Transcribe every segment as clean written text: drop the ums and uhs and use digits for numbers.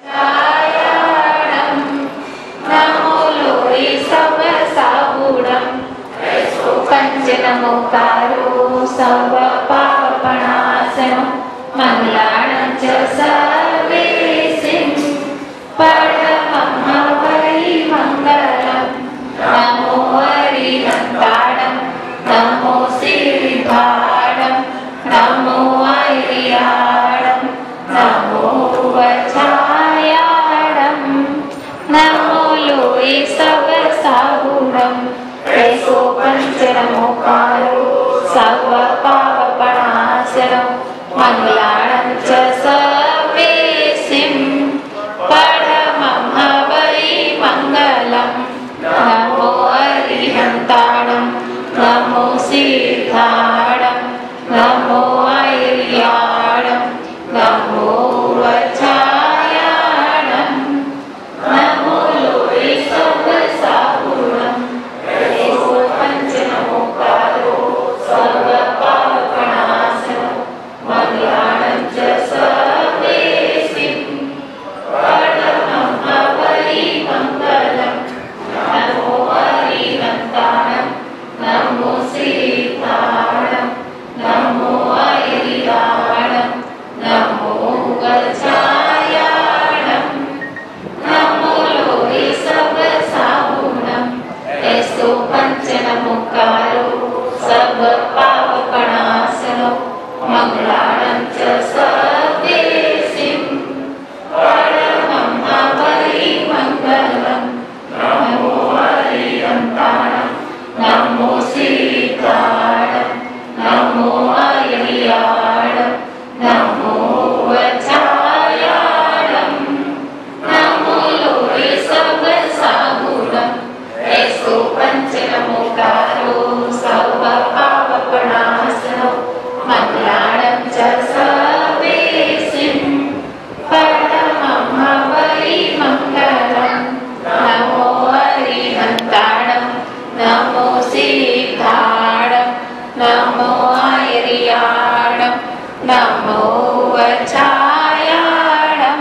छायाडं नमो लोई सब साबुडं पंचनमोकारो सब पापनाशनं मंगलानं च सर्वेसिं परमं वै मंगलं नमो हरिहंताडं नमो सिद्धाडं नमो ऐर्याडं नमो वचायाडं नमो लोई सब साबुडं ऐसो पंचनमोकारो सब पापनाशनं मंगलानं च सर्वेसिं परमं वै मंगलं नमो हरिहंताडं नमो सिद्धाडं नमो ऐर्याडं नमो वचायाडं नमो लोई सब साबुडं ऐसो पंचनमोकारो सब पापनाशनं मंगलानं च सर्वेसिं परमं वै मंगलं नमो हरिहंताडं नमो सिद्धाडं नमो ऐर्याडं नमो वचायाडं नमो लोई सब साबुडं ऐसो पंचनमोकारो सब पापनाशनं मंगलानं च सर्वेसिं परमं वै मंगलं नमो हरिहंताडं नमो सिद्धाडं नमो ऐर्याडं नमो वचायाडं नमो लोई सब साबुडं ऐसो पंचनमोकारो सब पापनाशनं मंगलानं च सर्वेसिं परमं वै मंगलं नमो हरिहंताडं नमो सिद्धाडं नमो ऐर्याडं नमो वचायाडं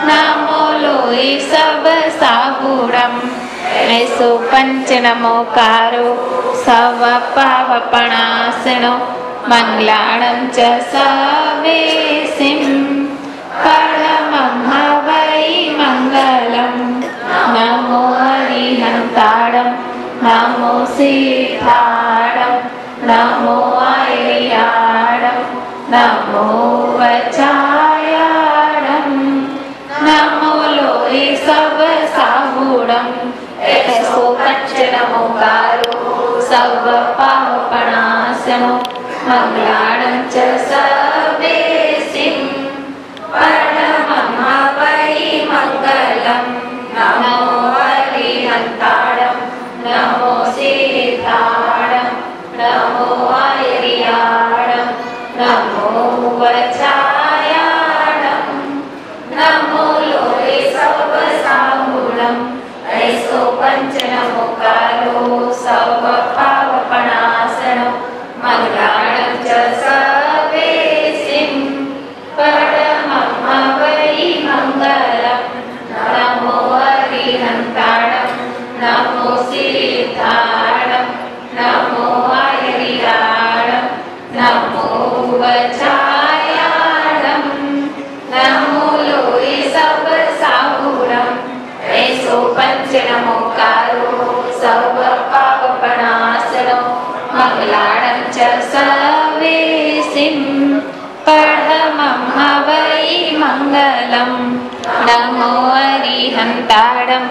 नमो लोई सब साबुडं ऐसो पंचनमोकारो सब पापनाशनं मंगलानं च सर्वेसिं परमं वै मंगलं नमो हरिहंताडं नमो सिद्धाडं नमो ऐर्याडं नमो वचायाडं नमो लोई सब साबुडं ऐसो पंचनमोकारो सब पापनाशनं मंगलानं च सर्वेसिं परमं वै मंगलं नमो हरिहंताडं नमो सिद्धाडं नमो ऐर्याडं नमो वचायाडं नमो लोई सब साबुडं ऐसो पंचनमोकारो सब पापनाशनं मंगलानं च सर्वेसिं परमं वै मंगलं नमो हरिहंताडं नमो सिद्धाडं नमो ऐर्याडं नमो वचायाडं नमो लोई सब साबुडं ऐसो पंचनमोकारो सब पापनाशनं मंगलानं च सर्वेसिं परमं वै मंगलं नमो हरिहंताडं।